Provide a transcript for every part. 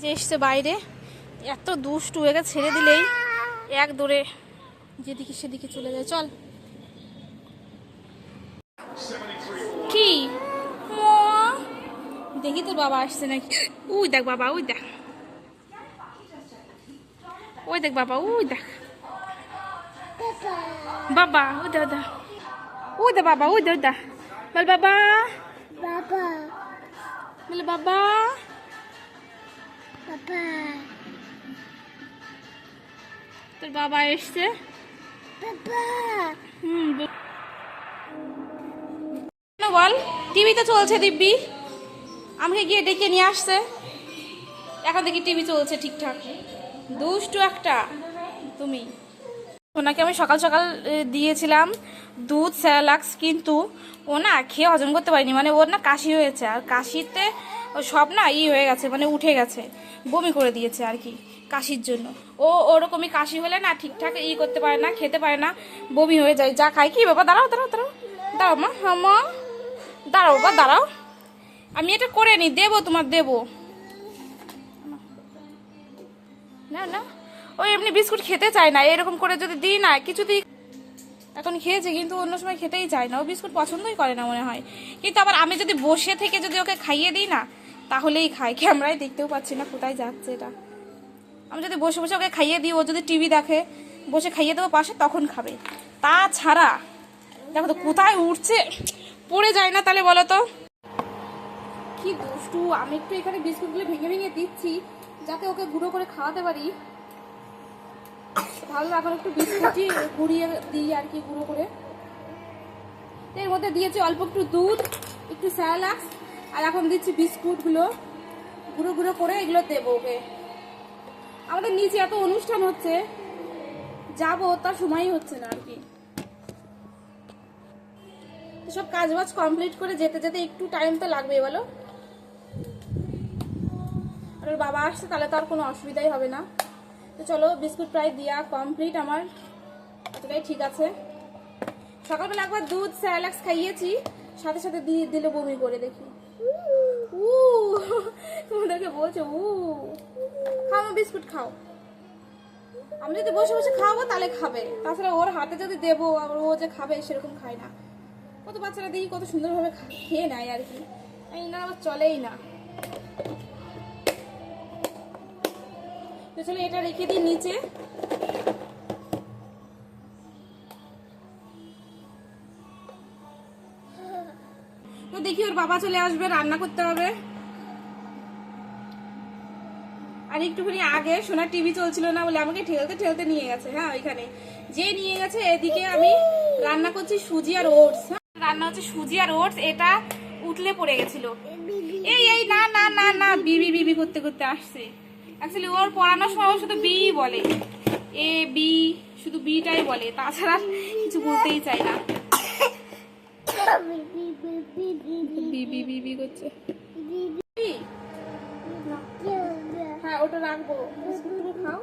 যে এসছে বাইরে, এত দুষ্টু, একে ছেড়ে দিলেই এক দৌড়ে যেদিকে সেদিকে চলে যায়। চল কি দেখি তোর বাবা আসছে নাকি। উই দেখ বাবা, ওই দেখ, ওই দেখ বাবা, ওই দেখ বাবা, ওই দে দা, ওই দে বাবা, ওই দে দা, বল বাবা, বাবা বল বাবা, বাবা তোর বাবা এসছে। বাবা বল, টিভিতে চলছে দিব্যি, আমাকে গিয়ে ডেকে নিয়ে আসছে। এখন দেখি টিভি চলছে ঠিকঠাক। দুষ্টু একটা তুমি। ওনাকে আমি সকাল সকাল দিয়েছিলাম দুধ স্যালাক্স, কিন্তু ও না খেয়ে হজম করতে পারিনি। মানে ওর না কাশি হয়েছে, আর কাশিতে সব না হয়ে গেছে, মানে উঠে গেছে, বমি করে দিয়েছে আর কি কাশির জন্য। ও ওরকমই কাশি হলে না ঠিকঠাক করতে পারে না, খেতে পারে না, বমি হয়ে যায় যা খাই। কি বাবা, দাঁড়াও দাঁড়াও দাঁড়াও, দাঁড়াও মা, হ্যাঁ মা, দাঁড়াও বা দাঁড়াও, আমি এটা করে নি, দেবো তোমার, দেবো না না। ওই এমনি বিস্কুট খেতে চায় না, এরকম করে যদি দিই না কিছু দিই। এখন খেয়েছে কিন্তু অন্য সময় খেতেই চায় না, ও বিস্কুট পছন্দই করে না মনে হয়। কিন্তু আবার আমি যদি বসে থেকে যদি ওকে খাইয়ে দিই না তাহলেই খায়। ক্যামেরায় দেখতেও পাচ্ছি না কোথায় যাচ্ছে এটা। আমি যদি বসে বসে ওকে খাইয়ে দিই, ও যদি টিভি দেখে, বসে খাইয়ে দেবো পাশে, তখন খাবে। তাছাড়া দেখো তো কোথায় উঠছে, পড়ে যায় না তাহলে বলো তো। কি দুষ্টু। আমি একটু এখানে বিস্কুটগুলো ভেঙে ভেঙে দিচ্ছি যাতে ওকে গুঁড়ো করে খাওয়াতে পারি। ভালো, এখন একটু বিস্কুটই গুঁড়িয়ে দিই আর কি, গুঁড়ো করে। এর মধ্যে দিয়েছি অল্প একটু দুধ, একটু স্যালাক্স, আর এখন দিচ্ছি বিস্কুটগুলো গুঁড়ো গুঁড়ো করে, এগুলো দেবো ওকে। আমাদের নিচে এত অনুষ্ঠান হচ্ছে, যাবো তার সময়ই হচ্ছে না আর কি। সব কাজ বাজ কমপ্লিট করে যেতে যেতে একটু টাইম তো লাগবে বলো। আর ওর বাবা আসছে তাহলে তো আর কোনো অসুবিধাই হবে না। তো চলো, বিস্কুট প্রায় দেওয়া কমপ্লিট আমার, এতটাই ঠিক আছে। সকালবেলা একবার দুধ স্যালাক্স খাইয়েছি, সাথে সাথে দিয়ে দিল বমি করে। দেখি তোমাদেরকে বলছো খাও বিস্কুট খাও। আমি যদি বসে বসে খাওয়াবো তাহলে খাবে, তাছাড়া ওর হাতে যদি দেবো আবার ও যে খাবে সেরকম খায় না। কত বাচ্চারা দেখি কত সুন্দরভাবে খেয়ে নেয় আর কি, না আবার চলেই না। তো চলো এটা রেখে দিই নিচে। তো দেখি ওর বাবা চলে আসবে, রান্না করতে হবে। আর একটুখানি আগে সোনা টিভি চলছিল না বলে আমাকে ঠেলতে ঠেলতে নিয়ে গেছে। হ্যাঁ ওইখানে যে নিয়ে গেছে, এদিকে আমি রান্না করছি সুজি আর ওটস। রান্না হচ্ছে সুজি আর ওটস, এটা উঠলে পড়ে গেছিল। এই না না না না, বিবি বিবি করতে করতে আসছে। অ্যাকচুয়ালি ওর পড়ানোর সময় শুধু বি বলে, এ বি, শুধু বিটাই বলে, তাছাড়া কিছু বলতেই চাই না। বিবি বিবি করছে। হ্যাঁ ওটা রাখবো, খাও,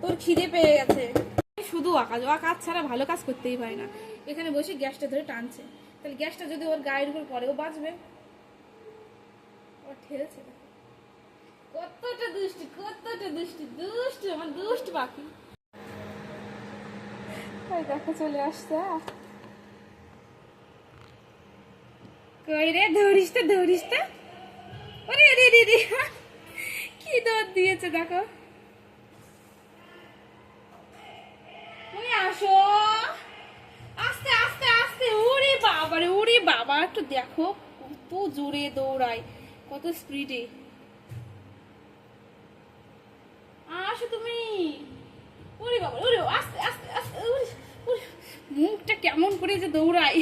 তোর খিদে পেয়ে গেছে। শুধু কাজ ছাড়া ভালো কাজ করতেই পারে না। এখানে বসে গ্যাসটা ধরে টানছে, তাহলে গ্যাসটা যদি ওর গায়ের উপর পরে ও বাঁচবে। ওর ঠেলছে, কতটা দুষ্টু, কতটা দুষ্টু, দুষ্টু আমার দুষ্টু পাখি। দেখো চলে আসছে। কই রে, ধরিস তো ধরিস তো। ওরে রে রে রে, কি দৌড় দিয়েছে দেখো। আসো আস্তে আস্তে আস্তে। ওরে বাবা রে, ওরে বাবা, একটু দেখো কত জোরে দৌড়ায়, কত স্পিডে। আসো তুমি। ওরে বাবা, ওরে আস্তে আস্তে আস্তে, মুখটা কেমন করে যে দৌড়ায়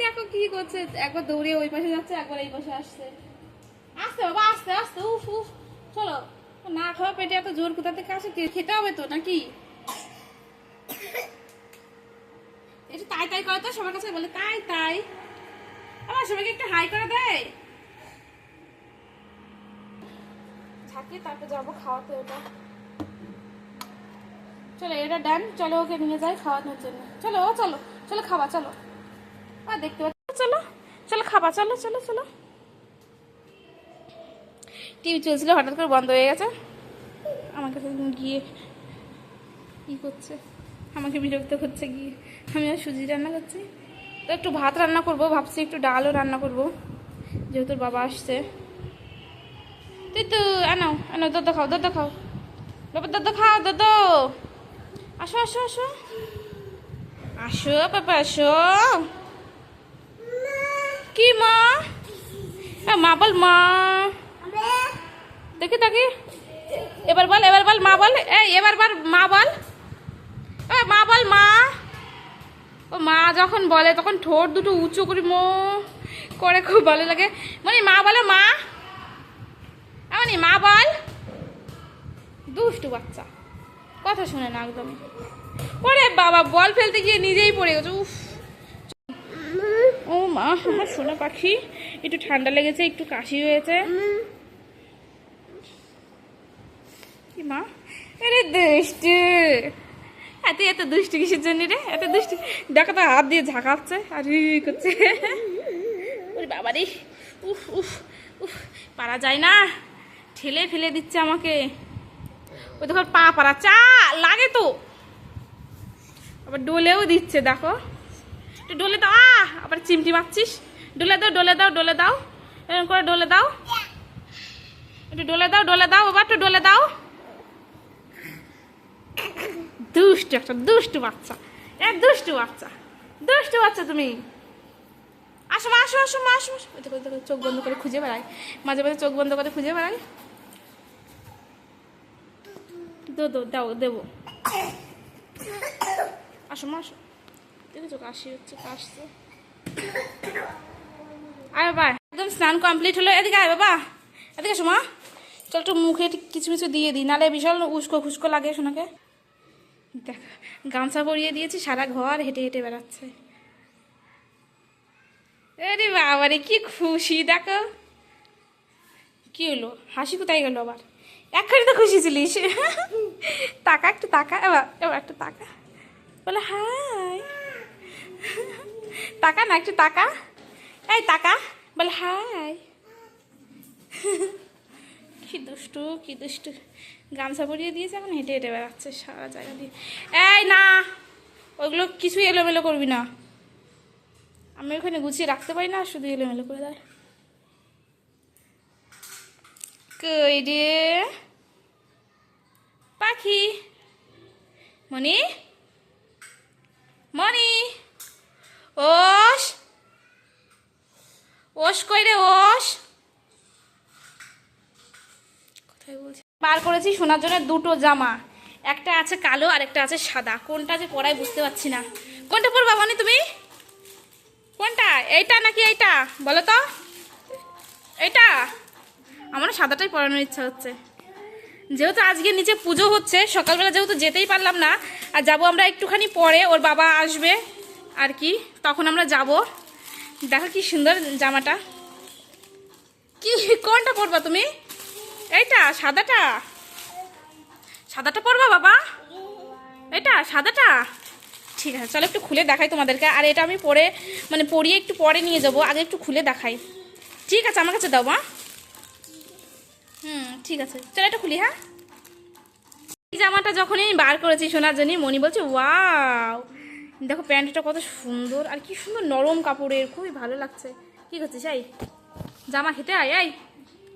দেখো কি করছে। একবার দৌড়ে ওই পাশে যাচ্ছে, একবার এই পাশে আসছে। আস্তে বাবা, আস্তে আস্তে। উফ উফ, চলো। না খাওয়া পেটে এত জোর কোথা থেকে আসে, খেতে হবে তো নাকি। একটু তাই তাই করে তো সবার কাছে বলে, তাই তাই। আবার সবাইকে একটু হাই করে দেয়। থাকে তারপর যাবো খাওয়াতে ওটা। চলো এটা ডান, চলো ওকে নিয়ে যাই খাওয়ানোর জন্য। চলো চলো চলো খাওয়া, চলো। আর দেখতে পাচ্ছ, চলো খাবা, চলো চলো চলো। টিভি চলছিল, হঠাৎ করে বন্ধ হয়ে গেছে। আমার কাছে গিয়ে কি করছে, আমাকে বিরক্ত করছে গিয়ে। আমি আর সুজি রান্না করছি, তো একটু ভাত রান্না করব ভাবছি, একটু ডালও রান্না করব যেহেতু বাবা আসছে। তুই তো আনাও আনাও, দুধ খাও, দুধ খাও বাবা, দুধ খাও, দুধ। আসো আসো আসো আসো বাবা, আসো। কি মা? মা বল, মা। দেখি দেখি, এবার বল, এবার বল মা বল। এই এবার বল মা বল, মা বল মা। ও মা যখন বলে তখন ঠোঁট দুটো উঁচু করি মো করে, খুব ভালো লাগে। মানে মা বলে, মা এমনই মা বল। দুষ্টু বাচ্চা, কথা শোনে না একদমই। ওরে বাবা, বল ফেলতে গিয়ে নিজেই পড়ে গেছে। উফ, ও মা, আমার সোনা পাখি একটু ঠান্ডা লেগেছে, একটু কাশি হয়েছে। কি মা? আরে দুষ্টু, এত দুষ্টু কিসের জন্য রে? এত দুষ্টু, দেখো তো হাত দিয়ে ঝাঁকাচ্ছে আর করছে। ওরে বাবা রে, উফ উফ উফ, পারা যায় না, ঠেলে ফেলে দিচ্ছে আমাকে। ওই দেখো পা পারা চা লাগে তো, আবার ডোলেও দিচ্ছে, দেখো একটু ডোলে দাও। আবার চিমটি মারছিস, ডোলে দাও ডোলে দাও ডোলে দাও, এরকম করে ডোলে দাও, একটু ডোলে দাও ডোলে দাও, বাবা একটু ডোলে দাও। দুষ্টু, একটা দুষ্টু বাচ্চা, দুষ্টু বাচ্চা, দুষ্টু বাচ্চা তুমি। আসো মা, আসো আসো মা, আসো। ওই দেখো চোখ বন্ধ করে খুঁজে বেড়াই, মাঝে মাঝে চোখ বন্ধ করে খুঁজে বেড়াই। দাও দেবো। আসো মা, আসো। দেখেছো কাশি হচ্ছে, কাশছে। আয় বাবা, একদম স্নান কমপ্লিট হলো। এদিকে আয় বাবা, এদিকে আসো মা। চল একটু মুখে কিছু কিছু দিয়ে দিই, নাহলে বিশাল উস্কো খুস্কো লাগে শোনাকে। দেখ, গামছা পরিয়ে দিয়েছি, সারা ঘর হেঁটে হেঁটে বেড়াচ্ছে। আরে বাবা রে, কি খুশি দেখো। কি হলো, হাসি কোথায় গেল আবার? এক্ষুনি তো খুশি ছিলিস। তাকা একটু, তাকা, এবার এবার একটু তাকা, বলে হাই। তাকা না, একটু তাকা, এই তাকা, বলে হাই। কি দুষ্টু, কি দুষ্টু। গামছা পরিয়ে দিয়েছে, এখন হেঁটে হেঁটে বেড়াচ্ছে সারা জায়গা দিয়ে। এই না, ওইগুলো কিছুই এলোমেলো করবি না, আমি ওখানে গুছিয়ে রাখতে পারি না, শুধু এলোমেলো করে দেয়। কই রে পাখি, মনি মনি, ওস ওস কই রে, ওস কোথায় বলছি? বার করেছি শোনার জন্য দুটো জামা, একটা আছে কালো আর একটা আছে সাদা। কোনটা যে পরাই বুঝতে পারছি না। কোনটা পরবা মনি তুমি? কোনটা, এইটা নাকি এইটা বলো তো? এইটা? আমার সাদাটাই পরানোর ইচ্ছা হচ্ছে, যেহেতু আজকে নিচে পুজো হচ্ছে, সকালবেলা যেহেতু যেতেই পারলাম না, আর যাবো আমরা একটুখানি পরে, ওর বাবা আসবে আর কি, তখন আমরা যাব। দেখো কি সুন্দর জামাটা। কি, কোনটা পরবা তুমি? এইটা সাদাটা? সাদাটা পরবা বাবা? এটা সাদাটা? ঠিক আছে, চলো একটু খুলে দেখাই তোমাদেরকে। আর এটা আমি পরে মানে পরিয়ে একটু পরে নিয়ে যাব, আগে একটু খুলে দেখাই। ঠিক আছে, আমার কাছে দাও মা। ঠিক আছে, চলো এটা খুলি। হ্যাঁ, এই জামাটা যখনই আমি বার করেছি শোনার জন্য, মনি বলছে ওয়াও, দেখো প্যান্টটা কত সুন্দর, আর কি সুন্দর নরম কাপড়ের, খুবই ভালো লাগছে। কি করছিস? এই জামা খেতে আয়, এই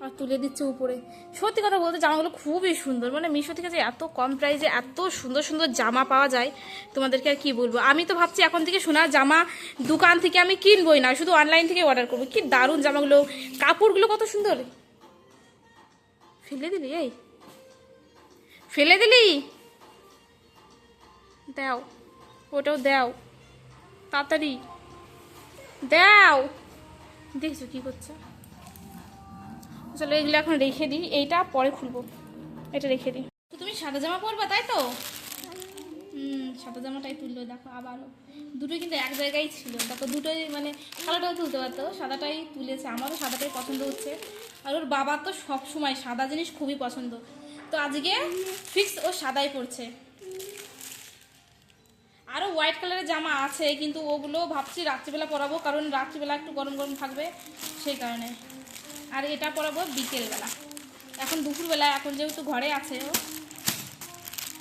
আর তুলে দিচ্ছে উপরে। সত্যি কথা বলতে জামাগুলো খুবই সুন্দর, মানে মিশো থেকে যে এত কম প্রাইসে এত সুন্দর সুন্দর জামা পাওয়া যায়, তোমাদেরকে আর কি বলবো। আমি তো ভাবছি এখন থেকে সোনার জামা দোকান থেকে আমি কিনবই না, শুধু অনলাইন থেকে অর্ডার করবো। কি দারুণ জামাগুলো, কাপড়গুলো কত সুন্দর। ফেলে দিলি? এই ফেলে দিলি? দাও, ওটাও দাও, তাড়াতাড়ি দাও। দেখছো কি করছে? চলো এগুলো এখন রেখে দিই, এইটা পরে খুলবো, এটা রেখে দিই। তো তুমি সাদা জামা পরবা তাই তো? সাদা জামাটাই তুললো, দেখো আবারও দুটোই কিন্তু এক জায়গায় ছিল, দেখো দুটোই মানে কালোটাও তুলতে পারতো, সাদাটাই তুলেছে। আমারও সাদাটাই পছন্দ হচ্ছে, আর ওর বাবার তো সব সময় সাদা জিনিস খুবই পছন্দ, তো আজকে ফিক্স ও সাদাই পরছে। আরও হোয়াইট কালারের জামা আছে, কিন্তু ওগুলো ভাবছি রাত্রিবেলা পরাবো, কারণ রাত্রিবেলা একটু গরম গরম থাকবে সেই কারণে। আর এটা পরাবো বিকেলবেলা, এখন দুপুরবেলা, এখন যেহেতু ঘরে আছে ও,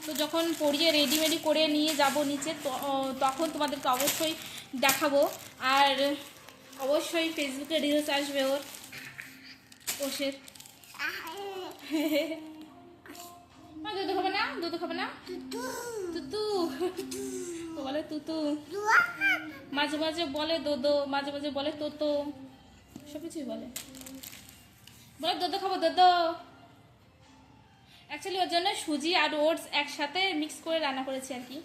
তো যখন পরিয়ে রেডি করে নিয়ে যাব নিচে, তখন তোমাদেরকে অবশ্যই দেখাবো। আর অবশ্যই ফেসবুকে রিলস আসবে ওর, ওষের। মা দুধ খাবে না, দুধ খাবে না, তুতু ও বলে তুতু, মাঝে মাঝে বলে দোদো, মাঝে মাঝে বলে তোতো, সব কিছুই বলে দোদো খাবো দোদো। অ্যাকচুয়ালি ওর জন্য সুজি আর ওটস একসাথে মিক্স করে রান্না করেছি আর কি,